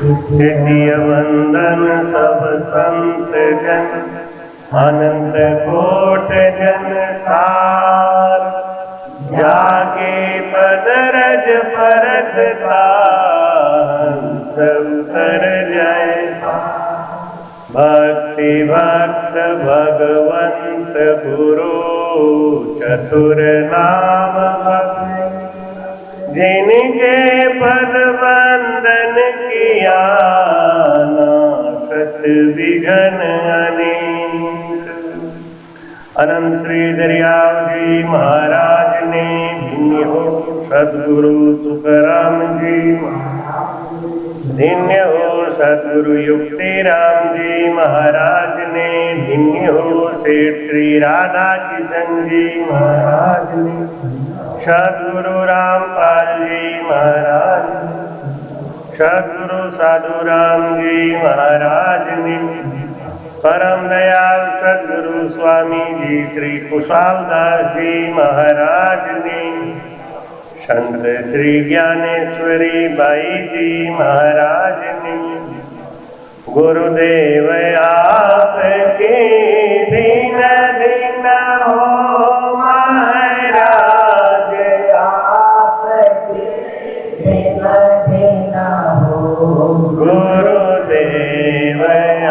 तृतीय वंदन सब संत जन, अनंत कोट जन सार, जागे पद रज परसता सब कर जाए। भक्ति भक्त भगवंत गुरु चतुर नाम भक्त, जिनके पद वंदन किया नाशत विघ्न अनेक। अनंत श्री दरियाव जी महाराज ने धन्य हो सदगुरु तुकाराम जी, धन्य हो सदगुरु युक्ति राम जी महाराज ने, धन्य हो सेठ श्री राधा किशन जी महाराज ने, सदगुरु रामपाल जी महाराज, सदगुरु साधु राम जी महाराज ने, परम दयाल सदगुरु स्वामी जी श्री कुशालदास जी महाराज ने, संत श्री ज्ञानेश्वरी बाई जी महाराज ने, गुरुदेव आपके दीन दीन हो महाराज, आपके दीन दीन हो गुरुदेव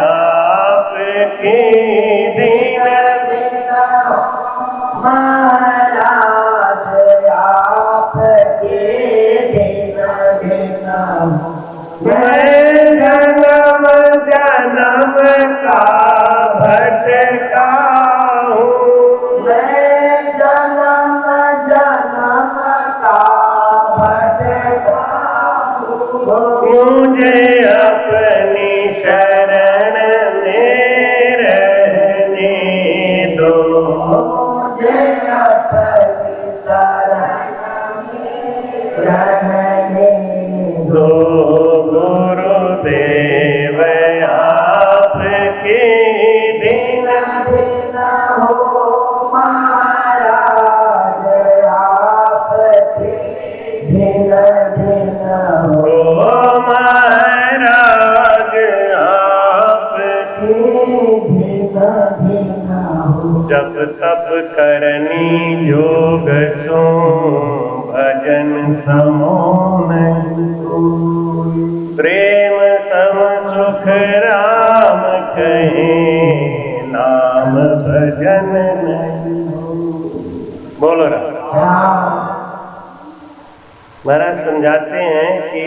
आपके दीन दीन हो महाराज, आपके दीन दीन हो। मैं जन्म जन्म का भटका हूँ, मैं जन्म जन्म का भटका हूँ, मुझे अपनी शरण में रहने दो, मुझे अपनी शरण में रहने दो। गुरुदेव आपके दीन दीन हो महाराज, आपके दीन दीन हो महाराज, आपके दीन दीन हो। जप तप करनी जोग सो, भजन समो नहीं, प्रेम सम सुख राम कहे, नाम भजन नहीं। बोलो राम। महाराज समझाते हैं कि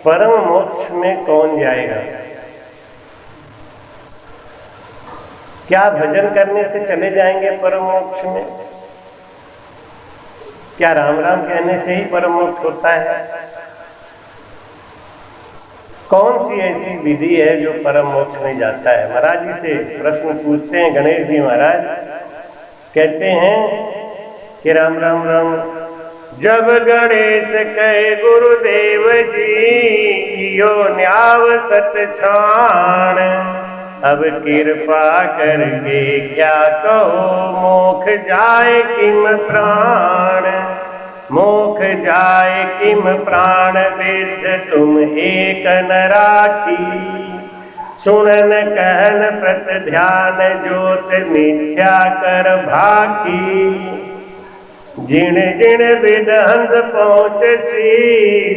परम मोक्ष में कौन जाएगा? क्या भजन करने से चले जाएंगे परम मोक्ष में? क्या राम राम कहने से ही परम मोक्ष होता है? कौन सी ऐसी विधि है जो परम मोक्ष में जाता है? महाराज जी से प्रश्न पूछते हैं गणेश जी महाराज, कहते हैं कि राम राम राम। जब गणेश कहे गुरुदेव जी, यो न्याव सत छाण, अब कृपा करके क्या कहो, मोख जाए किम प्राण, मोख जाए किम प्राण, वेद तुम एक न राखी, सुनन कहन प्रत ध्यान, जोत मिथ्या कर भाकी, जिण जिण विद हंस पहुँच सी,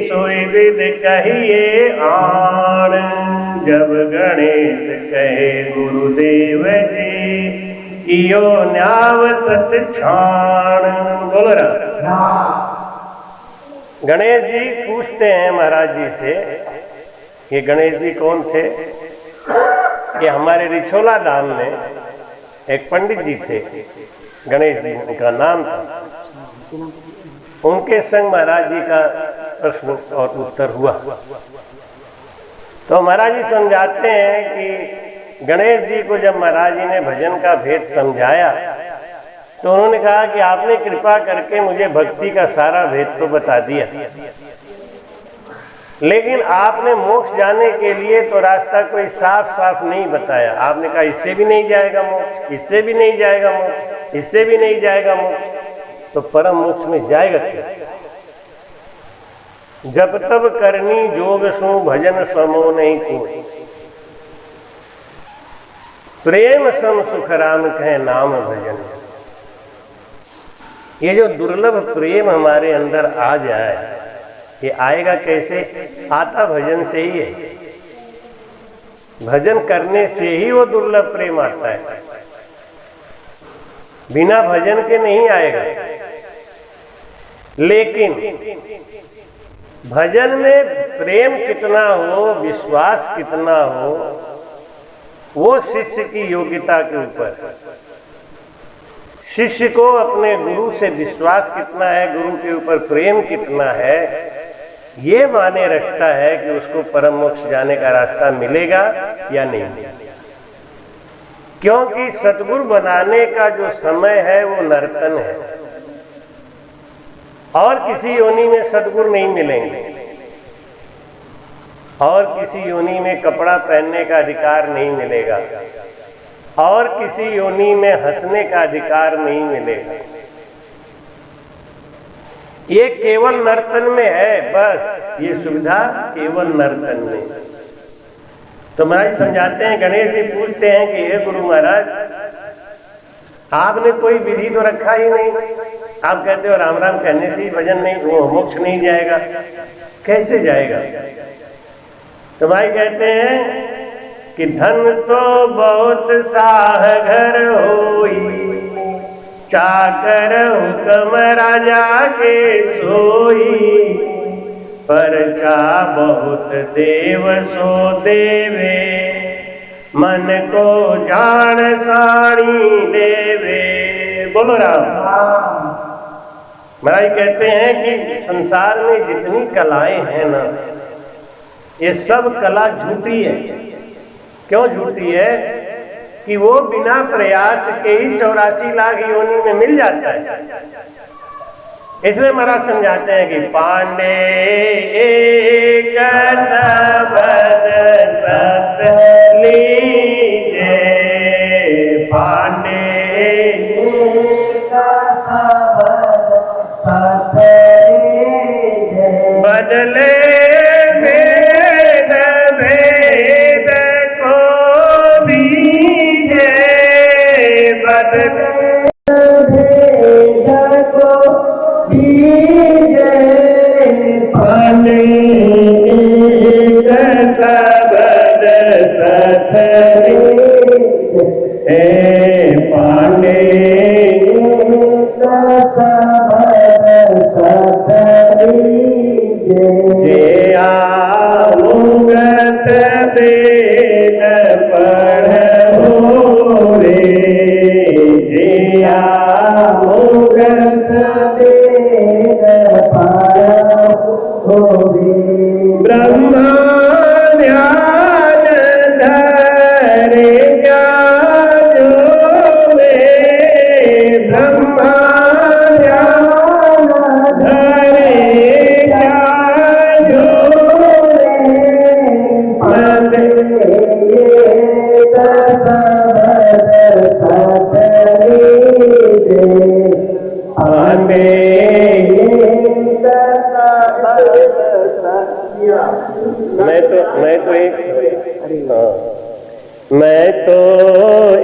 सोई विद कहिए आण। जब गणेश कहे गुरुदेव जी, इयो न्याव सत छाण। बोलो राम। गणेश जी पूछते हैं महाराज जी से, ये गणेश जी कौन थे? कि हमारे रिछोला धाम में एक पंडित जी थे, गणेश जी उनका नाम था। उनके संग महाराज जी का प्रश्न और उत्तर हुआ। तो महाराज जी समझाते हैं कि गणेश जी को जब महाराज जी ने भजन का भेद समझाया तो उन्होंने कहा कि आपने कृपा करके मुझे भक्ति का सारा भेद तो बता दिया, लेकिन आपने मोक्ष जाने के लिए तो रास्ता कोई साफ साफ नहीं बताया। आपने कहा इससे भी नहीं जाएगा मोक्ष, इससे भी नहीं जाएगा मोक्ष, इससे भी नहीं जाएगा मोक्ष, तो परम मोक्ष में जाएगा कैसे? जब तब करनी जोग सो भजन समो नहीं कोई, प्रेम सम सुख राम कहे नाम भजन। ये जो दुर्लभ प्रेम हमारे अंदर आ जाए, ये आएगा कैसे? आता भजन से ही है। भजन करने से ही वो दुर्लभ प्रेम आता है, बिना भजन के नहीं आएगा। लेकिन भजन में प्रेम कितना हो, विश्वास कितना हो, वो शिष्य की योग्यता के ऊपर। शिष्य को अपने गुरु से विश्वास कितना है, गुरु के ऊपर प्रेम कितना है, ये माने रखता है कि उसको परम मोक्ष जाने का रास्ता मिलेगा या नहीं। क्योंकि सतगुरु बनाने का जो समय है वो नर्तन है, और किसी योनि में सतगुरु नहीं मिलेंगे, और किसी योनि में कपड़ा पहनने का अधिकार नहीं मिलेगा, और किसी योनि में हंसने का अधिकार नहीं मिलेगा। ये केवल नर्तन में है, बस ये सुविधा केवल नर्तन में। तो महाराज समझाते हैं, गणेश जी पूछते हैं कि हे गुरु महाराज, आपने कोई विधि तो रखा ही नहीं। आप कहते हो राम राम कहने से ही भजन नहीं, वो मोक्ष नहीं जाएगा, कैसे जाएगा? तो भाई कहते हैं कि धन तो बहुत साह घर होई, चाकर हुक्म राजा के सोई, परचा बहुत देव सो देवे, मन को जान साड़ी देवे। बोलो राम। महाराज कहते हैं कि संसार में जितनी कलाएं हैं ना, ये सब कला झूठी है। क्यों झूठी है? कि वो बिना प्रयास के ही 84 लाख योनि में मिल जाता है। इसलिए महाराज समझाते हैं कि पांडे एक शब्द सत लीजे, पांडे एक शब्द सत लीजे, बदले मैं तो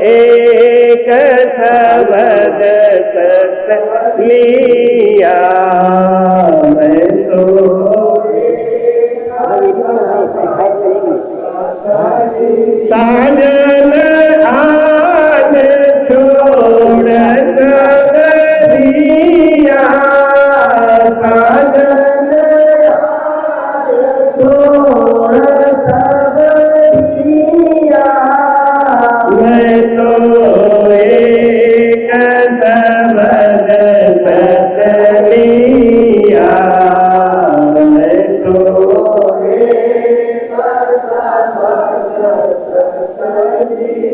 एक शब्द सत लिया, मैं तो साजन आन छोड़ सब दिया, साजन छोड़ सब दिया, मैं तो एक शब्द सत लिया, मैं तो एक शब्द सत लिया।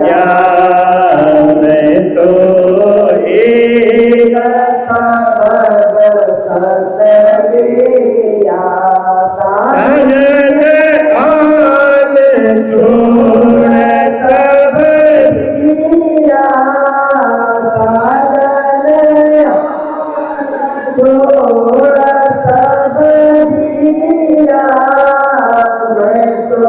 या मैं तो एक साजन आन छोड़ सब दिया, छोड़ सब दिया, मैं तो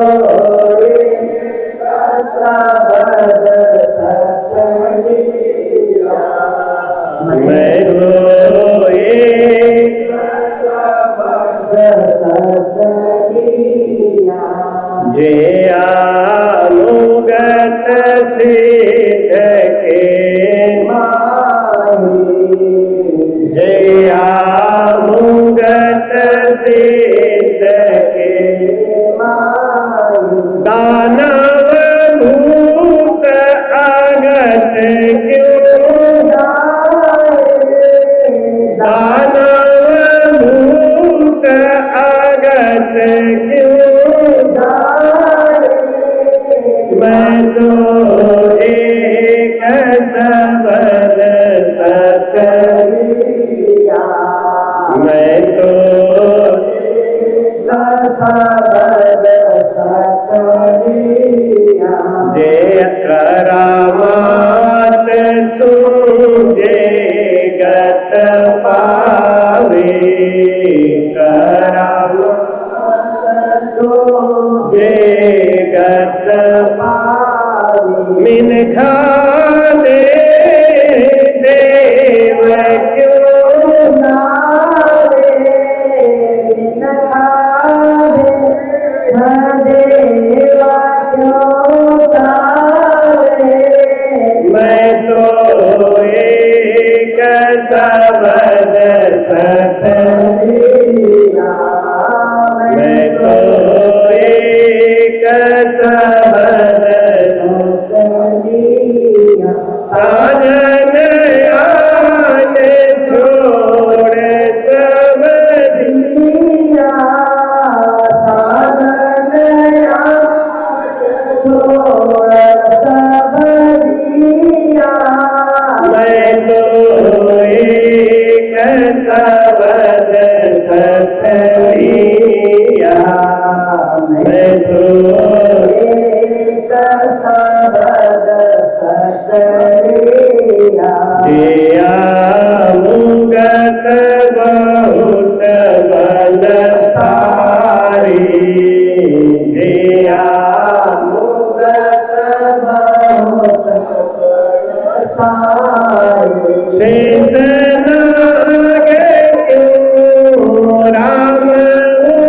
मैं तो एक जे अनुगत सिद्ध के जे अनुगत सिद्ध के दानव भूत आगत क्यों दानव भूत आगत क्यों मैं तो एक सबद सत मैं तो सबद सत जे करामात तुझे गत पावे करामात तुझे गत पावे मिन खाने देव क्यों नारे मिन खाने देवा क्यों नारे मैं तो एक सबद सत मैं तो एक सबद साजन आन छोड़ सब दिया, साजन आन छोड़ सब दिया, मैं तो एक सबद सत लिया, मैं तो एक सबद सत लिया, दिया मुगत बहुत बलशाली, दिया मुगत बहुत बलशाली, शेष नाग क्यों राम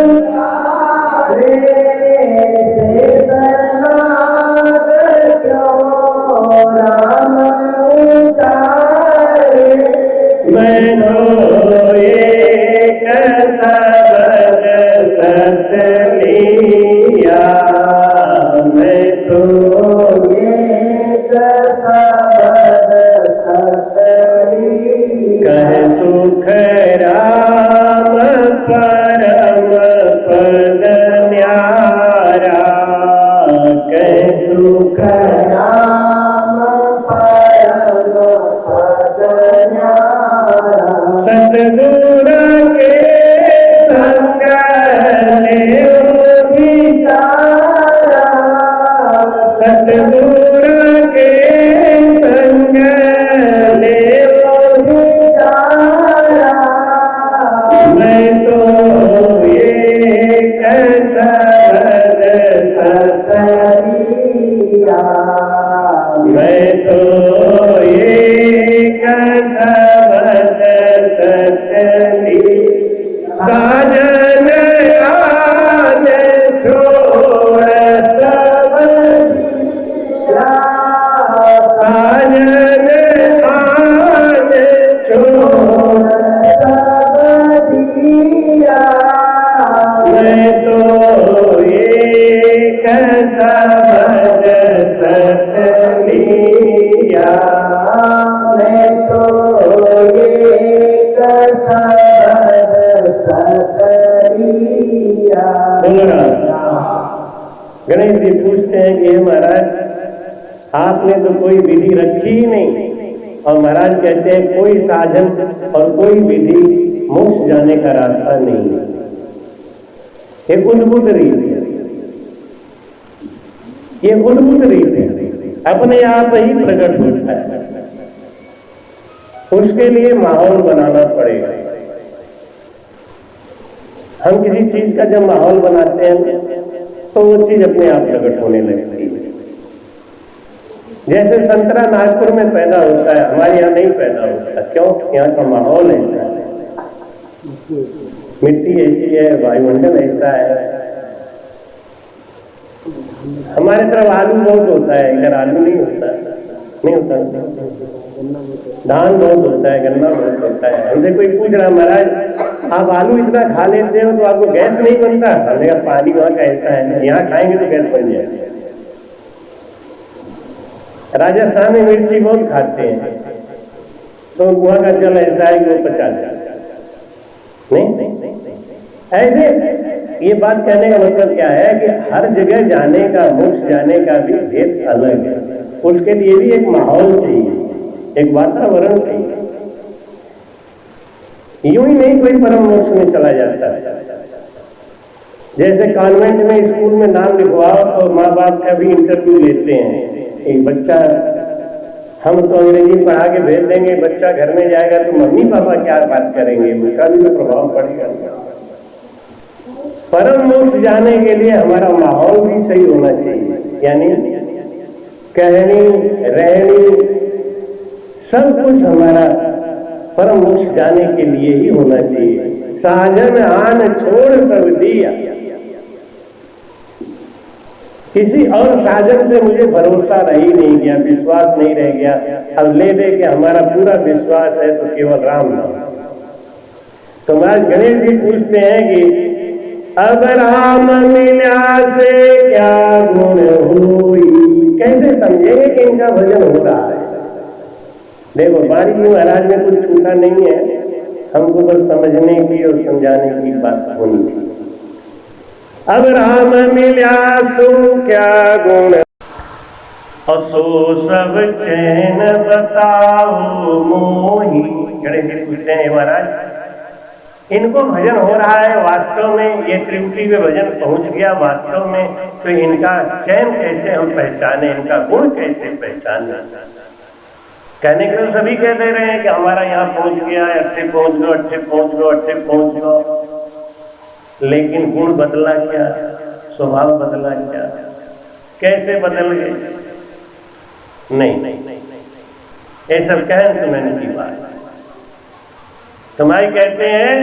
उतारे, शेष नाग क्यों राम उतारे मैं तो एक सबद सत लिया, मैं तो एक सबद सत लिया, कह सुख राम परम पद न्यारा, कह सुख राम परम पद न्यारा, सतगुर के संग लेओ विचारा, सतगुर के संग लेओ विचारा, मैं तो एक सबद सत लिया, मैं तो एक सबद सत लिया, साजन आन छोड़ सब दिया, साजन आन छोड़ सब दिया, मैं तो एक सबद सत लिया, मैं तो एक सबद सत लिया। गणेश जी पूछते हैं कि महाराज आप आपने तो कोई विधि रखी ही नहीं। और महाराज कहते हैं कोई साधन और कोई विधि मोक्ष जाने का रास्ता नहीं है, ये उद्भुत रीत है, ये उद्भुत रीत है, अपने आप ही प्रकट होता है। उसके लिए माहौल बनाना पड़ेगा। हम किसी चीज का जब माहौल बनाते हैं तो वो चीज अपने आप प्रकट होने लगती है। जैसे संतरा नागपुर में पैदा होता है, हमारे यहाँ नहीं पैदा होता। क्यों? यहाँ का माहौल ऐसा है, मिट्टी ऐसी है, वायुमंडल ऐसा है। हमारे तरफ आलू बहुत होता है, इधर आलू नहीं होता, नहीं होता। धान बहुत होता है, गन्ना बहुत होता है। हमसे कोई पूछ रहा महाराज आप आलू इतना खा लेते हो तो आपको गैस नहीं बनता? हमने कहा पानी वहां का ऐसा है, यहाँ खाएंगे तो गैस बन जाएगी। राजस्थान में मिर्ची बहुत खाते हैं तो वहां का जल ऐसा है कि वो पचा जाता है। नहीं ऐसे ये बात कहने का मतलब क्या है कि हर जगह जाने का, मोक्ष जाने का भी भेद अलग है। उसके लिए भी एक माहौल चाहिए, एक वातावरण चाहिए। यूं ही नहीं कोई परम मोक्ष में चला जाता है। जैसे कॉन्वेंट में, स्कूल में नाम लिखवाओ तो माँ बाप का भी इंटरव्यू लेते हैं। एक बच्चा, हम तो अंग्रेजी पढ़ा के भेज देंगे, बच्चा घर में जाएगा तो मम्मी पापा क्या बात करेंगे, उसका भी तो प्रभाव पड़ेगा। परम मोक्ष जाने के लिए हमारा माहौल भी सही होना चाहिए, यानी कहनी रहनी सब कुछ हमारा परम मोक्ष जाने के लिए ही होना चाहिए। साजन आन छोड़ सब दिया, किसी और साजन से मुझे भरोसा रह ही नहीं गया, विश्वास नहीं रह गया। अब ले दे के हमारा पूरा विश्वास है तो केवल राम नाम। तो महाराज गणेश जी पूछते हैं कि अब राम मिला से क्या गुण हुई, कैसे समझेंगे कि इनका भजन हो रहा है? देखो बारी जी महाराज में कुछ छूटा नहीं है, हमको बस समझने की और समझाने की बात होनी थी। अब राम मिला तो क्या गुण, और सो सब चैन बताओ मोही। गणेश जी पूछते हैं महाराज इनको भजन हो रहा है, वास्तव में ये त्रिपुटी में भजन पहुंच गया वास्तव में, तो इनका चैन कैसे हम पहचाने, इनका गुण कैसे पहचाने? कहने के लिए सभी कह दे रहे हैं कि हमारा यहाँ पहुंच गया, अट्ठे पहुंच लो, अट्ठे पहुंच लो, अट्ठे पहुंच लो। लेकिन गुण बदला क्या, स्वभाव बदला क्या, कैसे बदल गए? नहीं, ये सब कहन सुनने की बात। तुम्हारी कहते हैं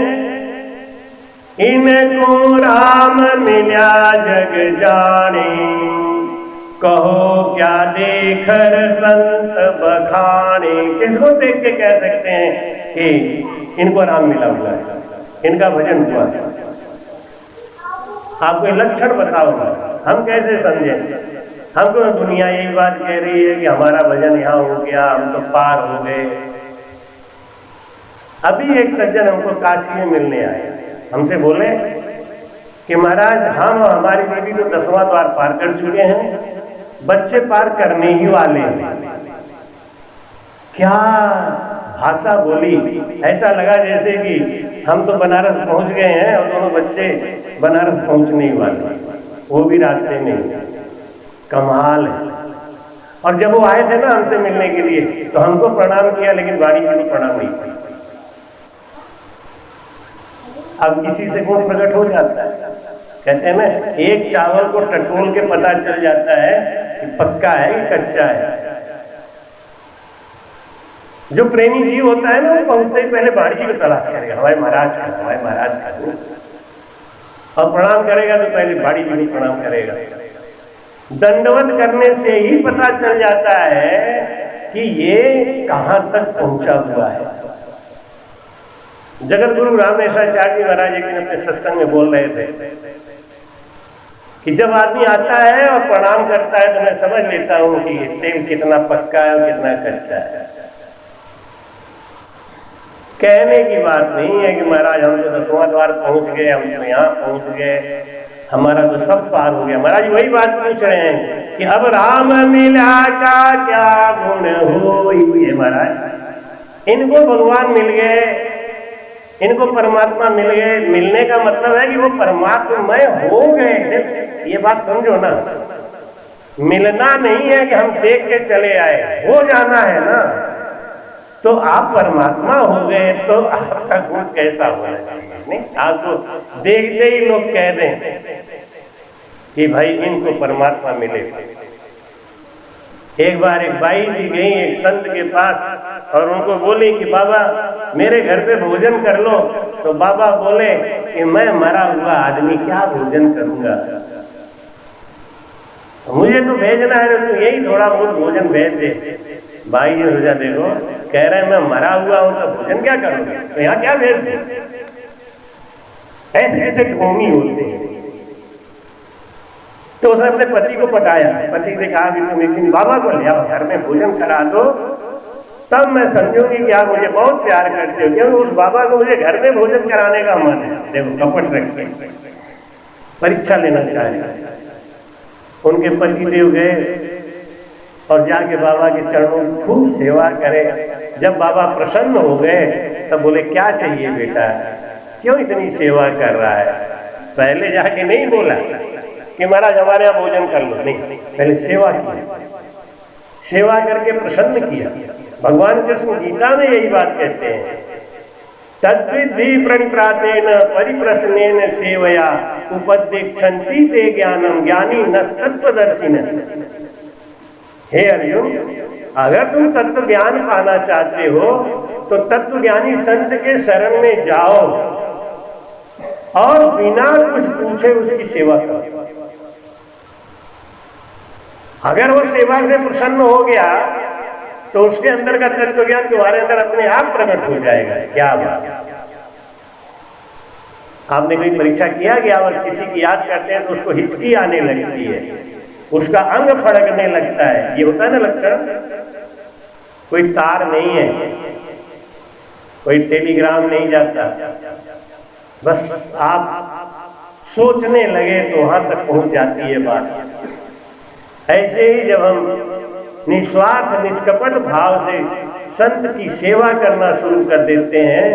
इनको राम मिला जग जाने, कहो क्या देखकर संत बखाने। किसको देख के कह सकते हैं कि इनको राम मिला हुआ है, इनका भजन हुआ है? आपको लक्षण बताओ, हम कैसे समझें? हमको दुनिया यही बात कह रही है कि हमारा भजन यहाँ हो गया, हम तो पार हो गए। अभी एक सज्जन हमको काशी में मिलने आए, हमसे बोले कि महाराज हम और हमारी बीवी तो 10वां द्वार पार कर चुके हैं, बच्चे पार करने ही वाले हैं। क्या भाषा बोली, ऐसा लगा जैसे कि हम तो बनारस पहुंच गए हैं और दोनों बच्चे बनारस पहुंचने ही वाले, वो भी रास्ते में। कमाल है। और जब वो आए थे ना हमसे मिलने के लिए तो हमको प्रणाम किया, लेकिन वाणी जी को प्रणाम नहीं किया। अब किसी से गुण प्रकट हो जाता है, कहते हैं ना एक चावल को टटोल के पता चल जाता है कि पक्का है कि कच्चा है। जो प्रेमी जीव होता है ना वो पहुंचते ही पहले वाणी जी को तलाश करेगा, हमारे महाराज का, हमारे महाराज का, और प्रणाम करेगा तो पहले वाणी जी को प्रणाम करेगा। दंडवत करने से ही पता चल जाता है कि ये कहां तक पहुंचा हुआ है। जगत गुरु रामेश्वराचार्य जी महाराज एक दिन अपने सत्संग में बोल रहे थे कि जब आदमी आता है और प्रणाम करता है तो मैं समझ लेता हूं कि तेल कितना पक्का है और कितना कच्चा है। कहने की बात नहीं है कि महाराज हम तो 10वां द्वार पहुंच गए, हम तो यहां पहुंच गए, हमारा तो सब पार हो गया। महाराज वही बात पूछ रहे हैं कि अब राम मिला का क्या गुण हो। ये महाराज इनको भगवान मिल गए, इनको परमात्मा मिल गए। मिलने का मतलब है कि वो परमात्ममय हो गए। ये बात समझो ना, मिलना नहीं है कि हम देख के चले आए, हो जाना है ना। तो आप परमात्मा हो गए तो आपका गुण कैसा होना चाहिए? नहीं, आपको देखते ही लोग कह दें कि भाई इनको परमात्मा मिले। एक बार एक बाई जी गई एक संत के पास और उनको बोली कि बाबा मेरे घर पे भोजन कर लो। तो बाबा बोले कि मैं मरा हुआ आदमी क्या भोजन करूंगा, मुझे तो भेजना है, तो यही थोड़ा बहुत भोजन भेज दे। भाई जी सोचा देखो कह रहे हैं मैं मरा हुआ हूं तो भोजन क्या करूंगा, तो यहां क्या भेज दे। ऐसे ऐसे ढोंगी होते हैं। तो उसने अपने पति को पटाया, पति से कहा कि तुम एक दिन बाबा को ले आओ, घर में भोजन करा दो, तब मैं समझूंगी कि आप मुझे बहुत प्यार करते हो, क्योंकि उस बाबा को मुझे घर में भोजन कराने का मन है। देखो कपट रख के परीक्षा लेना चाहे। उनके पति देव गए और जाके बाबा के चरणों की खूब सेवा करे। जब बाबा प्रसन्न हो गए तब बोले क्या चाहिए बेटा, क्यों इतनी सेवा कर रहा है। पहले जाके नहीं बोला कि महाराज हमारे यहाँ भोजन कर लो, नहीं, पहले सेवा की, सेवा करके प्रसन्न किया। भगवान कृष्ण गीता में यही बात कहते हैं, तद्विद्धि प्रणिप्रातेन परिप्रश्नेन सेवया उपदेक्षन्ति ते ज्ञानम ज्ञानी न तत्वदर्शिन। हे अर्जुन, अगर तुम तत्व ज्ञान पाना चाहते हो तो तत्व ज्ञानी संत के शरण में जाओ और बिना कुछ पूछे उसकी सेवा करो। अगर वो सेवा से प्रसन्न हो गया तो उसके अंदर का तत्व ज्ञान तुम्हारे अंदर अपने आप प्रकट हो जाएगा। क्या बात, आपने कोई परीक्षा किया कि आप किसी की याद करते हैं तो उसको हिचकी आने लगती है, उसका अंग फड़कने लगता है, ये होता है ना लक्षण। कोई तार नहीं है, कोई टेलीग्राम नहीं जाता, बस आप सोचने लगे तो वहां तक पहुंच जाती है बात। ऐसे ही जब हम निस्वार्थ निष्कपट भाव से संत की सेवा करना शुरू कर देते हैं,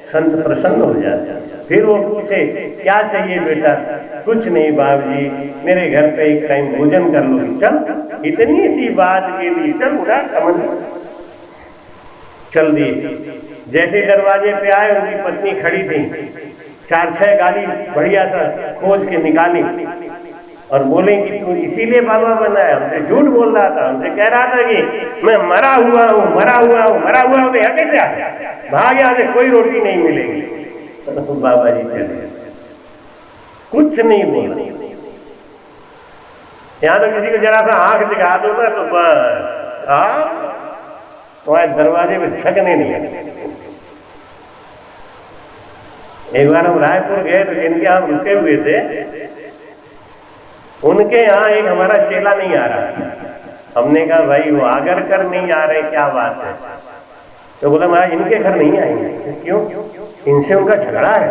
संत प्रसन्न हो जाते हैं। फिर वो पूछे क्या चाहिए बेटा, कुछ नहीं बाबूजी मेरे घर पे एक टाइम भोजन कर लो। चल, इतनी सी बात के लिए चल उड़ा समझ चल दिए। जैसे दरवाजे पे आए उनकी पत्नी खड़ी थी, 4-6 गाली बढ़िया सा खोज के निकाली और बोले कि तू इसीलिए बाबा बना है, हमसे झूठ बोल रहा था, हमसे कह रहा था कि मैं मरा हुआ हूं, मरा हुआ हूं, मरा हुआ हूं। यहाँ कैसे आ गया, भाग यहाँ से, कोई रोटी नहीं मिलेगी। तो बाबा जी चले, कुछ नहीं बोला। यहां तो किसी को जरा सा आंख दिखा दो ना तो बस तुम्हारे दरवाजे में छकने नहीं लगे। एक बार हम रायपुर गए तो जिनके हम रुके हुए थे उनके यहाँ एक हमारा चेला नहीं आ रहा। हमने कहा भाई वो आगर कर नहीं आ रहे, क्या बात है। तो बोला महाराज इनके घर नहीं आएंगे। क्यों, इनसे उनका झगड़ा है।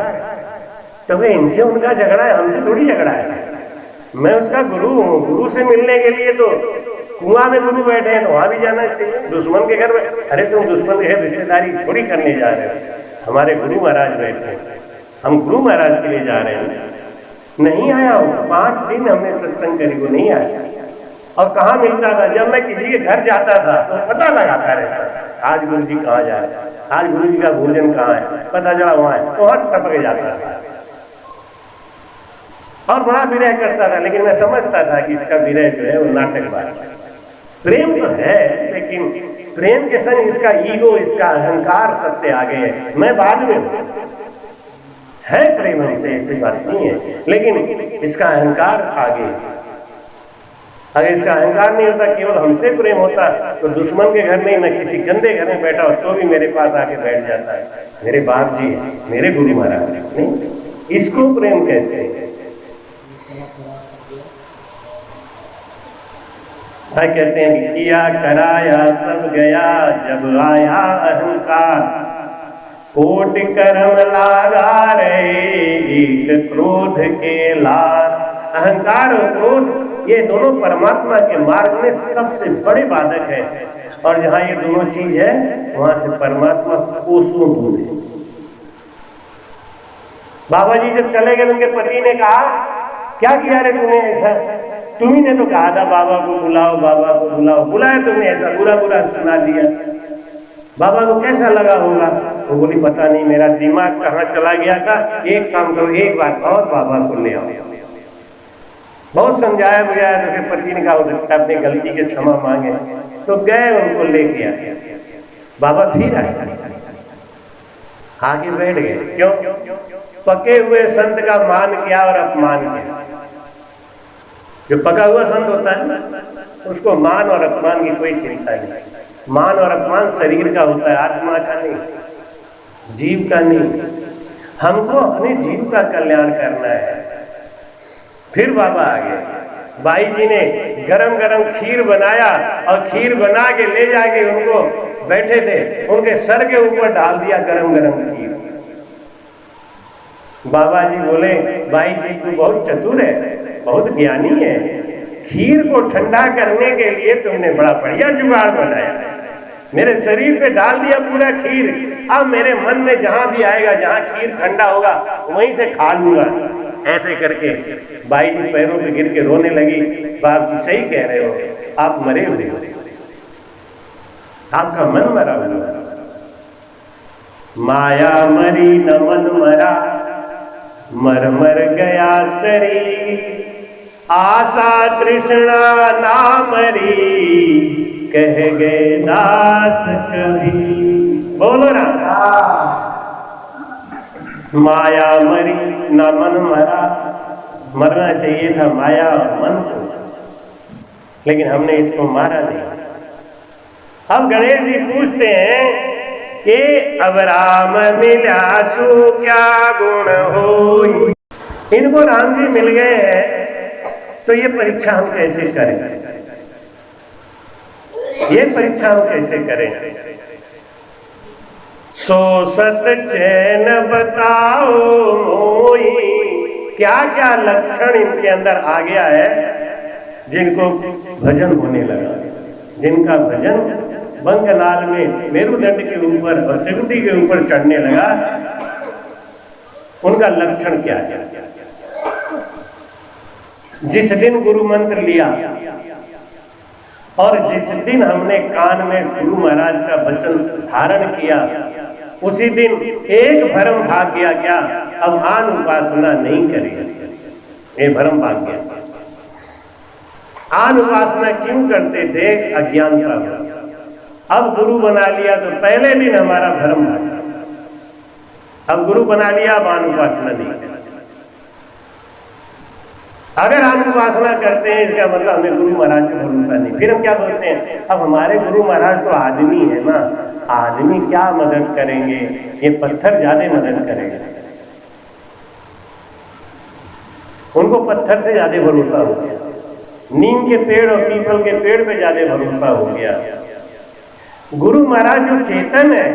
तो भाई इनसे उनका झगड़ा है, हमसे थोड़ी झगड़ा है। मैं उसका गुरु हूं, गुरु से मिलने के लिए तो कुआं में गुरु बैठे हैं तो वहां भी जाना चाहिए। दुश्मन के घर में, अरे तुम दुश्मन के रिश्तेदारी थोड़ी करने जा रहे हो, हमारे गुरु महाराज बैठे, हम गुरु महाराज के लिए जा रहे हैं। नहीं आया हूं, 5 दिन हमने सत्संग करी, वो नहीं आया। और कहां मिलता था, जब मैं किसी के घर जाता था तो पता लगाता रहता आज गुरु जी कहां जा रहे हैं, आज गुरु जी का भोजन कहां है, पता चला वहां है, तो हर टपक जाता था और बड़ा विरह करता था। लेकिन मैं समझता था कि इसका विरह जो है वो नाटकबाज है। प्रेम तो है लेकिन प्रेम के संग इसका ईगो, इसका अहंकार सबसे आगे है। मैं बाद में है प्रेम हमसे, ऐसी बात नहीं है, लेकिन इसका अहंकार आगे। अगर इसका अहंकार नहीं होता, केवल हमसे प्रेम होता तो दुश्मन के घर नहीं, मैं किसी गंदे घर में बैठा हो तो भी मेरे पास आके बैठ जाता है। मेरे बाप जी है, मेरे गुरु महाराज नहीं, इसको प्रेम कहते हैं। कहते हैं कि किया कराया सब गया, जब आया अहंकार, कोट कर्म लागा रे, एक क्रोध के लार। अहंकार और क्रोध ये दोनों परमात्मा के मार्ग में सबसे बड़े बाधक है। और जहां ये दोनों चीज है वहां से परमात्मा कोसों दूर है। बाबा जी जब चले गए उनके पति ने कहा, क्या किया रे तूने ऐसा? तुम्ही ने तो कहा था बाबा को बुलाओ, बाबा को बुलाओ, बुलाया तुमने, ऐसा बुरा बुरा सुना दिया। बाबा को कैसा लगा होगा? वो बोली पता नहीं, मेरा दिमाग कहाँ चला गया था। एक काम करो, एक बार और बाबा को ले आओ। बहुत समझाया बुझाया तो फिर पति ने कहा हो सकता अपनी गलती के क्षमा मांगे, तो गए उनको लेके आए। बाबा फिर आए, आगे बैठ गए। क्यों? पके हुए संत का मान किया और अपमान किया। जो पका हुआ संत होता है उसको मान और अपमान की कोई चिंता नहीं। मान और अपमान शरीर का होता है, आत्मा का नहीं, जीव का नहीं। हमको अपने जीव का कल्याण करना है। फिर बाबा आ गए। बाई जी ने गरम गरम खीर बनाया और खीर बना के ले जाके उनको, बैठे थे उनके सर के ऊपर डाल दिया गरम गरम खीर। बाबा जी बोले, बाई जी तू बहुत चतुर है, बहुत ज्ञानी है, खीर को ठंडा करने के लिए तुमने बड़ा बढ़िया जुगाड़ बनाया। मेरे शरीर पे डाल दिया पूरा खीर, अब मेरे मन में जहां भी आएगा, जहां खीर ठंडा होगा वहीं से खा लूंगा। ऐसे करके बाई जी पैरों पे गिर के रोने लगी। बाप जी सही कह रहे हो, आप मरे हुए हो, आपका मन मरा हुआ। माया मरी न मन मरा, मर मर गया शरीर, आशा तृष्णा ना मरी, कह गए दास कभी। बोलो ना, माया मरी ना मन मरा। मरना चाहिए था माया और मन को, लेकिन हमने इसको मारा नहीं। अब गणेश जी पूछते हैं कि अब राम मिला सो क्या गुण हो। इनको राम जी मिल गए हैं तो ये परीक्षा हम कैसे करें? ये परीक्षा हम कैसे करें? सो सत चैन बताओ मोई, क्या क्या लक्षण इनके अंदर आ गया है जिनको भजन होने लगा, जिनका भजन बंगलाल में मेरुदंड के ऊपर और त्रिकुटी के ऊपर चढ़ने लगा, उनका लक्षण क्या है? जिस दिन गुरु मंत्र लिया और जिस दिन हमने कान में गुरु महाराज का वचन धारण किया, उसी दिन एक भ्रम भाग गया। क्या? अब आन उपासना नहीं करेंगे, ये भ्रम भाग गया। आन उपासना क्यों करते थे? अज्ञानता में। अब गुरु बना लिया तो पहले दिन हमारा भ्रम भाग गया। अब गुरु बना लिया, अब आन उपासना नहीं करते। अगर हम उपासना करते हैं इसका मतलब हमें गुरु महाराज पे भरोसा नहीं। फिर हम क्या बोलते हैं? अब हमारे गुरु महाराज तो आदमी है ना, आदमी क्या मदद करेंगे, ये पत्थर ज्यादा मदद करेंगे। उनको पत्थर से ज्यादा भरोसा हो गया, नीम के पेड़ और पीपल के पेड़ पे ज्यादा भरोसा हो गया। गुरु महाराज जो चेतन है,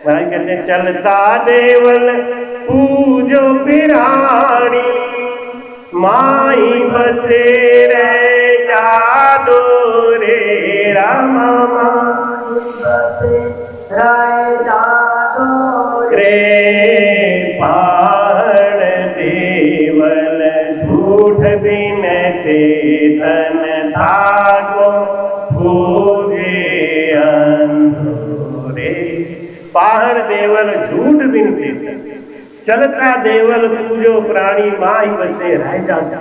महाराज कहते हैं चलता देवल पूजो पिराणी, माही बसे रे जादो रे रामा, रे पहाड़ देवल झूठ बिन चेतन थाको भोगे अंधोरे। पहाड़ देवल झूठ बिन चेतन, चलता देवल पूजो प्राणी, माही बसे रह जाता।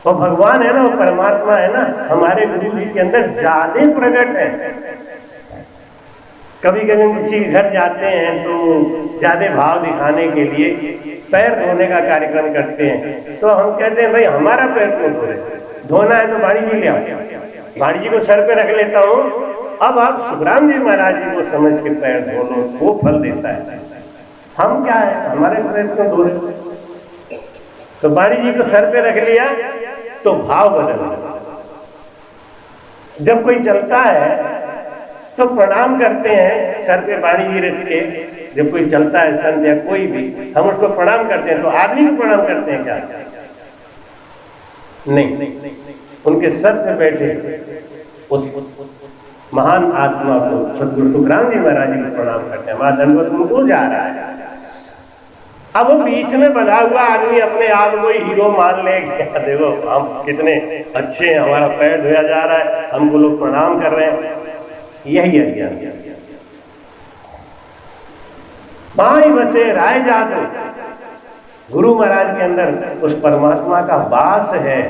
वो भगवान है ना, वो परमात्मा है ना, हमारे गुरु जी के अंदर ज्यादा प्रकट है। कभी कभी हम किसी घर जाते हैं तो ज्यादा भाव दिखाने के लिए पैर धोने का कार्यक्रम करते हैं, तो हम कहते हैं भाई हमारा पैर क्यों धो रहे, धोना है तो वाणी जी ले आओ। वाणी जी को सर पे रख लेता हूं, अब आप सुखराम जी महाराज जी को समझ के पैर धो लो, वो फल देता है। हम क्या है, हमारे पैर क्यों धो रहे? तो वाणी जी को सर पे रख लिया तो भाव बदल गया। जब कोई चलता है तो प्रणाम करते हैं, सर पे वाणी जी रख के। जब कोई चलता है संत या कोई भी, हम उसको प्रणाम करते हैं, तो आदमी को प्रणाम करते हैं क्या? नहीं, उनके सर से बैठे उस महान आत्मा को सदगुरु सुखराम जी महाराज जी को प्रणाम करते हैं। वहां दंडवत उनको जा रहा है। अब वो बीच में बंधा हुआ आदमी अपने आप को ही हीरो मान ले, क्या देखो हम कितने अच्छे हैं, हमारा पैर धोया जा रहा है, हमको लोग प्रणाम कर रहे हैं। यही अज्ञान। माई बसे राय जादू, गुरु महाराज के अंदर उस परमात्मा का वास है।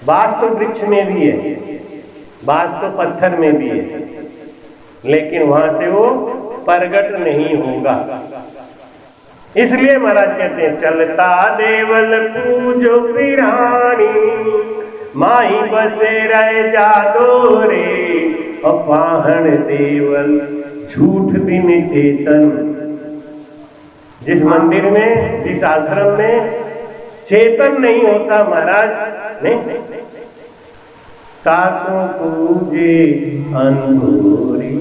वास तो वृक्ष में भी है, वास तो पत्थर में भी है, लेकिन वहां से वो प्रगट नहीं होगा। इसलिए महाराज कहते हैं चलता देवल पूजो पिरानी, माही बसे रह जादो रे, अपाहण देवल झूठ बिन चेतन। जिस मंदिर में, जिस आश्रम में चेतन नहीं होता महाराज, नहीं ताको पूजे अंगूरी।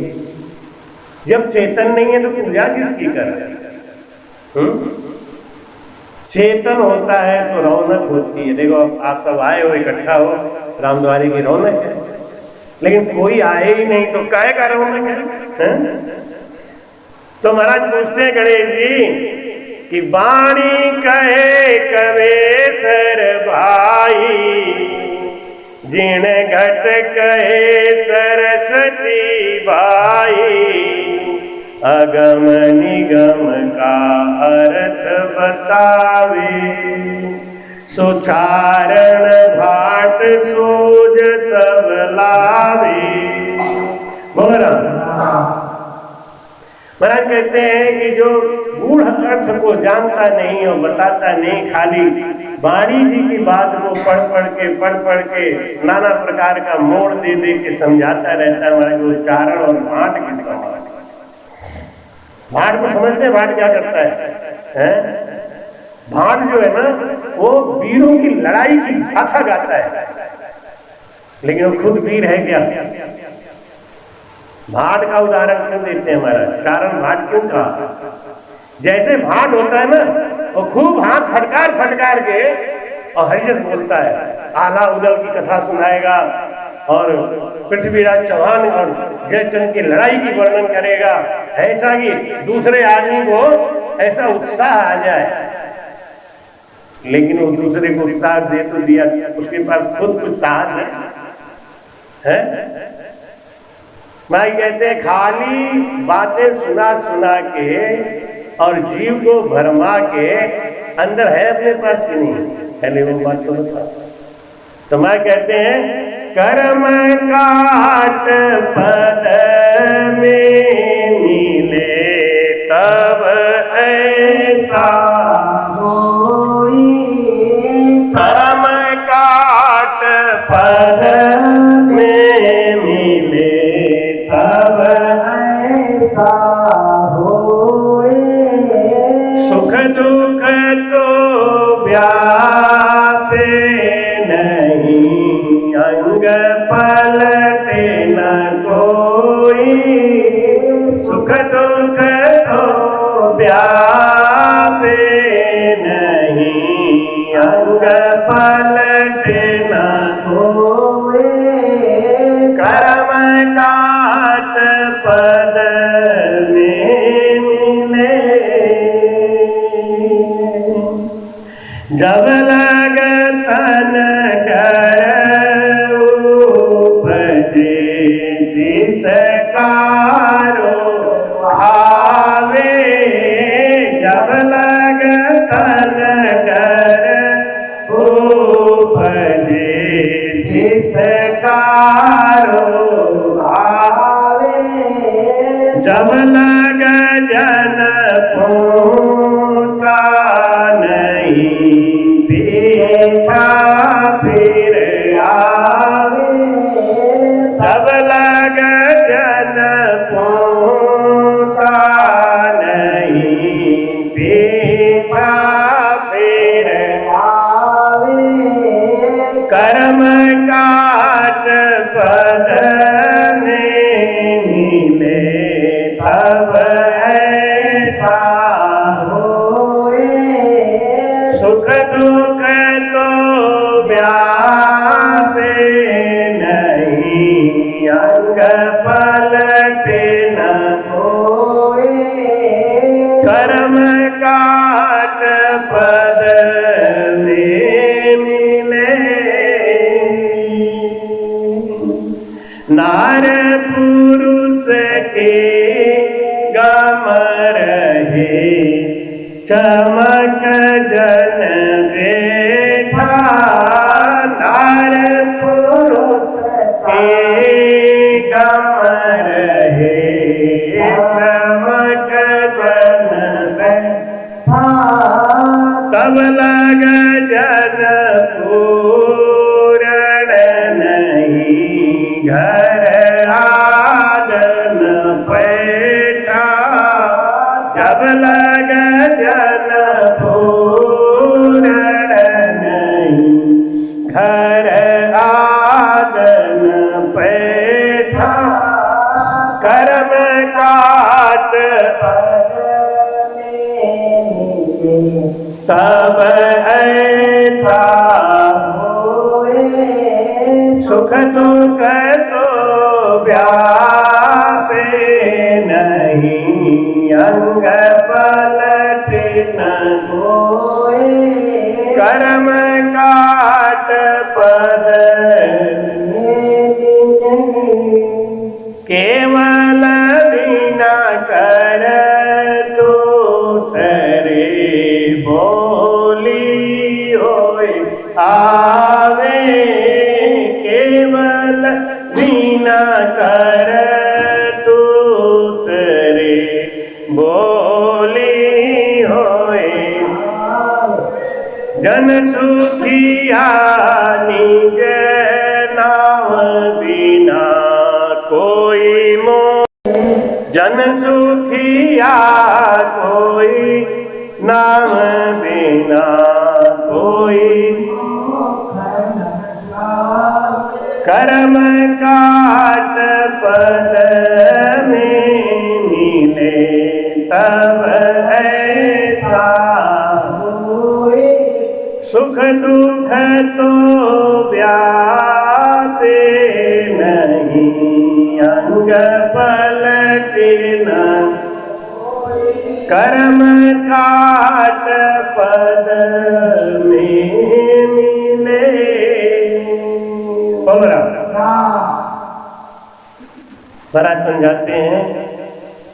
जब चेतन नहीं है तो पूजा किसकी कर रहे? चेतन होता है तो रौनक होती है। देखो आप सब आए हो, इकट्ठा हो, रामद्वारी की रौनक है, लेकिन कोई आए ही नहीं तो काहे का रौनक है? तो महाराज पूछते हैं गणेश जी कि वाणी कहे कवेसर भाई, जिन घट कहे सरस्वती बाई, अगम निगम का अर्थ बतावे, सुचारण भाट सूझ सब लावे। बोला महाराज कहते हैं कि जो गूढ़ अर्थ को जानता नहीं और बताता नहीं, खाली वाणी जी की बात को पढ़ पढ़ के नाना प्रकार का मोड़ दे दे के समझाता रहता है। महाराज उच्चारण और भाट की समझ, भाट को समझते हैं? भाट क्या करता है? भाट जो है ना वो वीरों की लड़ाई की गाथा गाता है, लेकिन वो खुद वीर है क्या? भाट का उदाहरण क्यों देते हैं महाराज? चारण भाट क्यों कहा? जैसे भाट होता है ना वो खूब हाथ फटकार के और हरिजन बोलता है, आला उदल की कथा सुनाएगा और पृथ्वीराज चौहान और जयचंद की लड़ाई की वर्णन करेगा, ऐसा कि दूसरे आदमी को ऐसा उत्साह आ जाए। लेकिन वो दूसरे को उत्साह दे तो दिया, उसके पास खुद कुछ साहस है? माई कहते हैं खाली बातें सुना के और जीव को भरमा के अंदर है अपने पास कि नहीं? पहले वो बात तो बता। तो माई कहते हैं कर्म काट पद में मिले तब ऐसा होई, कर्म काट पद में मिले तब ऐसा होई, सुख दुख तो व्यापे नहीं, अंग पलटे न कोई, सुख दुख तो व्यापे नहीं, अंग पलटे न कोई, कर्म काट पद में मिले, जब लग तन डर उपजे शिषकारो भावे, जब लग तन डर उपजे शिषकारो भावे, जब लग जन पोता नहीं पीछा फिर आवे, तब लग जन पोता नहीं पीछा फिर आवे, कर्म काट पद में मिले तब ऐसा होए, सुख दुख तो व्या अंग पलटे न कोई, कर्म काट पद में मिले, नार पुरुष के गम रहे, चमक जन बेठा, नार पुरुष के गम रहे, चमक जन बेठा, तब लग जन पूरण नहीं, घर आदन पैठा, जब लग जन पूरण नहीं, घर आदन पैठा, कर्म काट तब ऐसा होए, सुख दुख तो व्यापे नहीं, अंग पलटे न कोई, कर्म काट पद केवल बिना कर दो तरे, बोली होए आवे, केवल बिना कर दो तरे, बोली होए, जन सुखिया निज नाम बिना कोई मोह, जन सुखिया कोई नाम बिना कोई, कर्म काट पद में मिले, तब ऐसा होए, सुख दुख तो व्यापे नहीं, अंग पलटे न, कर्म काट पद में मिले। बड़ा समझाते हैं,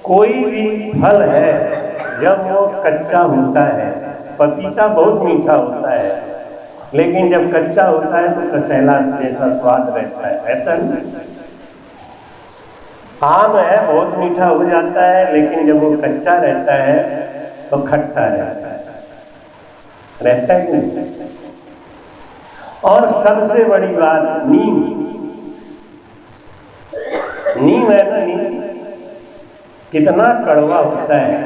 कोई भी फल है जब वो कच्चा होता है, पपीता बहुत मीठा होता है, लेकिन जब कच्चा होता है तो कसैला जैसा स्वाद रहता है, रहता नहीं। आम है बहुत मीठा हो जाता है, लेकिन जब वो kaccha रहता है तो खट्टा रहता है, रहता है कि नहीं। और सबसे बड़ी बात नीम, नीम है ना, नीम कितना कड़वा होता है,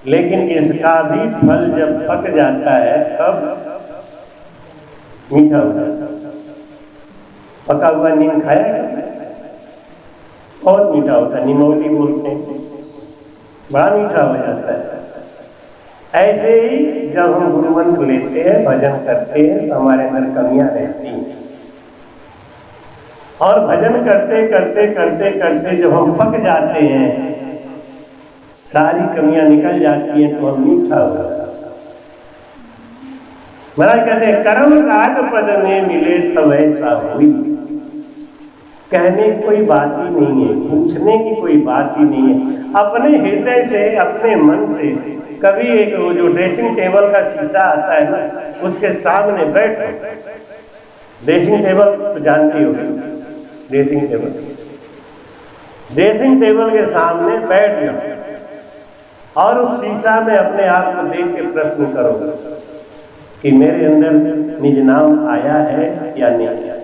लेकिन इसका भी फल जब पक जाता है तब मीठा हो जाता है। पका हुआ नीम खाया क्या? बहुत मीठा होता है, निमोली बोलते हैं, बड़ा मीठा हो जाता है। ऐसे ही जब हम गुरु मंत्र लेते हैं, भजन करते हैं, तो हमारे अंदर कमियां रहती हैं, और भजन करते करते करते करते जब हम पक जाते हैं, सारी कमियां निकल जाती हैं, तो हम मीठा हो जाता है। महाराज कहते हैं, कर्म काट पद में मिले तब ऐसा हुई। कहने की कोई बात ही नहीं है, पूछने की कोई बात ही नहीं है। अपने हृदय से, अपने मन से, कभी एक वो जो ड्रेसिंग टेबल का शीशा आता है ना, उसके सामने बैठो। ड्रेसिंग टेबल तो जानती होगी, ड्रेसिंग टेबल, ड्रेसिंग टेबल के सामने बैठ जाओ और उस शीशा में अपने आप को देख के प्रश्न करो कि मेरे अंदर निज नाम आया है या नहीं आया।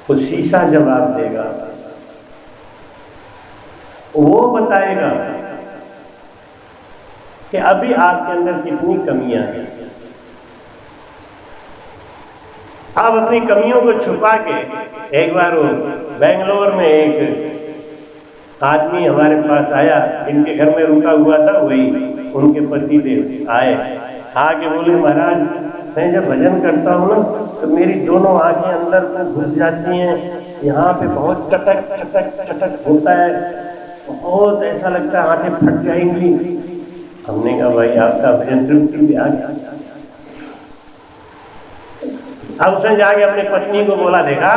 वो शीशा जवाब देगा, वो बताएगा कि अभी आपके अंदर कितनी कमियां हैं। आप अपनी कमियों को छुपा के, एक बार वो बेंगलोर में एक आदमी हमारे पास आया, जिनके घर में रुका हुआ था, वही उनके पति देव आए, आके बोले, महाराज मैं जब भजन करता हूं ना तो मेरी दोनों आंखें अंदर को घुस जाती हैं यहाँ पे बहुत चटक चटक चटक होता है, बहुत ऐसा लगता है आंखें फट जाएंगी। हमने कहा भाई आपका भजन त्रुटि भी आ गया। अब उसने जाके अपनी पत्नी को बोला, देखा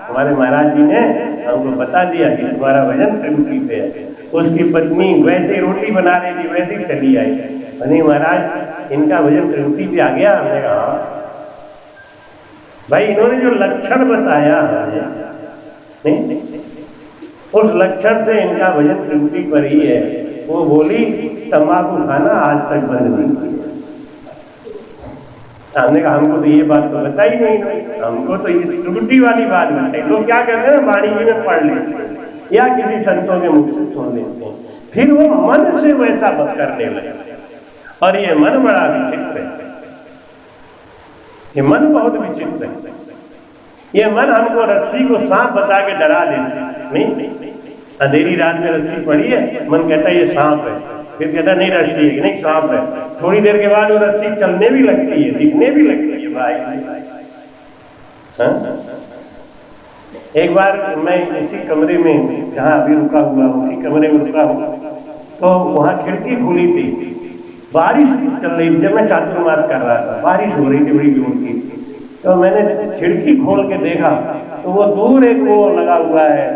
हमारे महाराज जी ने हमको बता दिया कि तुम्हारा भजन त्रुटि पे है। उसकी पत्नी वैसे रोटी बना रही थी, वैसे ही चली आई। नहीं महाराज इनका भजन त्रुटि पे आ गया। हमने कहा भाई इन्होंने जो लक्षण बताया हमें, नहीं उस लक्षण से इनका भजन त्रुटि पर ही है। वो बोली तंबाकू खाना आज तक बंद नहीं किया। हमने कहा हमको तो ये बात तो बताई नहीं, हमको तो ये त्रुटि वाली बात बताई। लोग क्या करते हैं, वाणी में पढ़ लेते हैं या किसी संतों के मुख से सुन लेते हैं, फिर वो मन से वैसा करने लगे। और ये मन बड़ा विचित्र है, ये मन बहुत विचित्र है। ये मन हमको रस्सी को सांप बता के डरा देते हैं। नहीं अंधेरी रात में रस्सी पड़ी है, मन कहता है ये सांप है, फिर कहता नहीं रस्सी है, नहीं सांप है। थोड़ी देर के बाद वो रस्सी चलने भी लगती है, दिखने भी लगती है। भाई हाँ? एक बार मैं उसी कमरे में जहां अभी रुका हुआ, उसी कमरे में रुका हूं, तो वहां खिड़की खुली थी, बारिश चल रही थी। जब मैं चातुर्मास कर रहा था, बारिश हो रही थी बड़ी जोर की। तो मैंने खिड़की खोल के देखा तो वो दूर एक वो लगा हुआ है,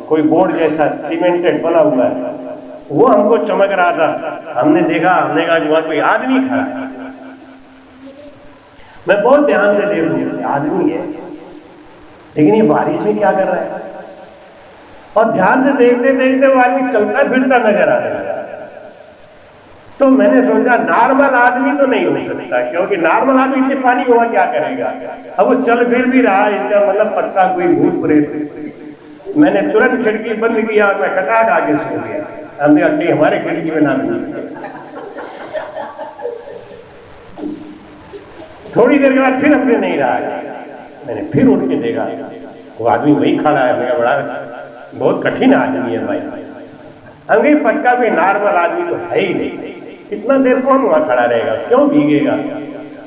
कोई बोर्ड जैसा सीमेंटेड बना हुआ है, वो हमको चमक रहा था। हमने देखा, हमने कहा कि वहां कोई आदमी खड़ा है। मैं बहुत ध्यान से देखूं, आदमी है लेकिन ये बारिश में क्या कर रहा है। और ध्यान से देखते देखते वो आदमी चलता फिरता नजर आ रहा है। तो मैंने सोचा नॉर्मल आदमी तो नहीं हो सकता, क्योंकि नॉर्मल आदमी इतने पानी में वहां क्या करेगा। अब वो चल फिर भी रहा, इसका मतलब पक्का कोई भूत प्रेत। मैंने तुरंत खिड़की बंद किया और मैं खटाक आगे सो गया। हमने कहा कि हमारे खिड़की में ना भी। थोड़ी देर के बाद फिर हमसे नहीं रहा, मैंने फिर उठ के देखा वो आदमी वही खड़ा है। मैंने बड़ा बहुत कठिन आदमी है भाई। हमने पक्का भी नॉर्मल आदमी तो है ही नहीं, इतना देर कौन वहां खड़ा रहेगा, क्यों भीगेगा।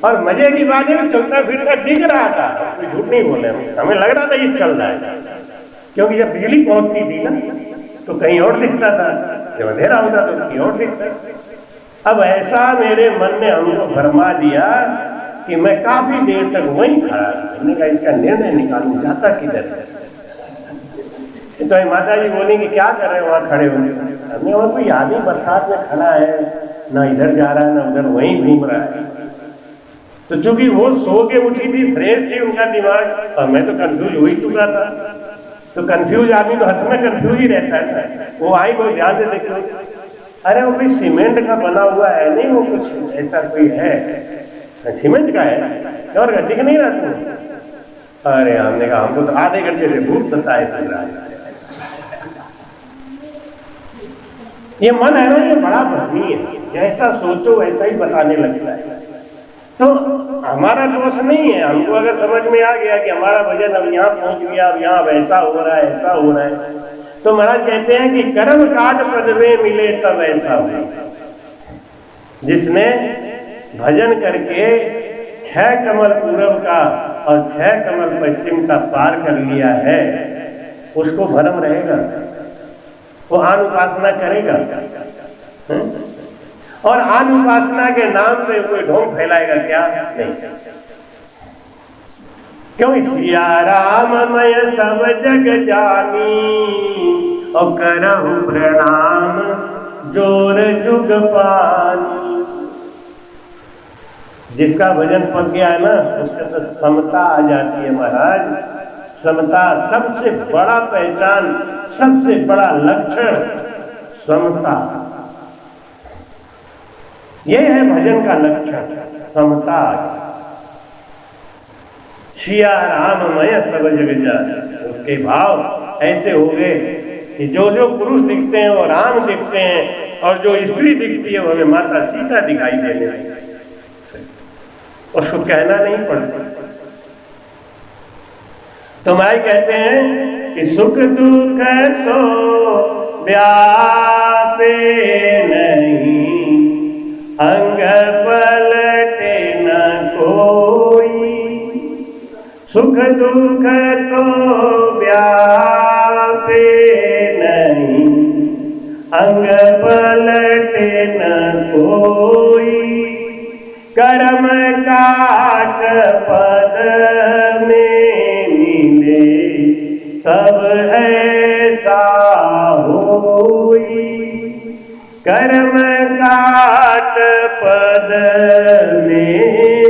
और मजे की बात है चलता फिरता दिख रहा था, कोई झूठ नहीं बोले, हमें लग रहा था ये चल रहा है, क्योंकि जब बिजली पहुंचती थी ना तो कहीं और दिखता था, जब अंधेरा होता तो कहीं और दिखता। अब ऐसा मेरे मन ने हमको भरमा दिया कि मैं काफी देर तक वहीं खड़ा था। मैंने कहा इसका निर्णय निकालूं, जाता किधर है। तो माता जी बोली कि क्या कर रहे हैं वहां खड़े होंगे। हमने और कोई आदमी बरसात में खड़ा है, ना इधर जा रहा है ना उधर, वहीं घूम रहा है। तो चूंकि वो सो के उठी थी, फ्रेश थी उनका दिमाग, और मैं तो कंफ्यूज हो ही चुका था। तो कंफ्यूज आदमी तो हर समय कंफ्यूज ही रहता है ना। वो आई बहुत ध्यान से देखो, अरे वो कोई सीमेंट का बना हुआ है नहीं, वो कुछ ऐसा कोई है, सीमेंट का है और दिख नहीं रहा तुम्हें। अरे हमने कहा हमको तो आधे घंटे से भूख सताए फिर रहा है। ये मन है ना, ये बड़ा भ्रमी है, जैसा सोचो वैसा ही बताने लगता है। तो हमारा दोष नहीं है, हमको अगर समझ में आ गया कि हमारा भजन अब यहां पहुंच गया, अब यहां वैसा हो रहा है, ऐसा हो रहा है, तो महाराज कहते हैं कि कर्म काट पद में मिले तब ऐसा हो। जिसने भजन करके 6 कमल पूरब का और 6 कमल पश्चिम का पार कर लिया है, उसको भरम रहेगा, वो आन उपासना करेगा। और आन उपासना के नाम पे कोई ढोंग फैलाएगा क्या? नहीं। क्यों? सिया राम मय सब जग जानी और करहु प्रणाम जोर जुग पानी। जिसका भजन पक गया है ना, उसके तो समता आ जाती है महाराज। समता सबसे बड़ा पहचान, सबसे बड़ा लक्षण समता। यह है भजन का लक्षण, समता। सिया राममय सब जग जानी। उसके भाव ऐसे हो गए कि जो जो पुरुष दिखते हैं वो राम दिखते हैं, और जो स्त्री दिखती है वो हमें माता सीता दिखाई देने लगती है। उसको कहना नहीं पड़ता। तो माई कहते हैं कि सुख दुख तो व्यापे नहीं, अंग पलटे न कोई। सुख दुख तो व्यापे नहीं, अंग पलटे न कोई, कर्म काट पद में मिले, तब ऐसा होई। कर्म काट पद में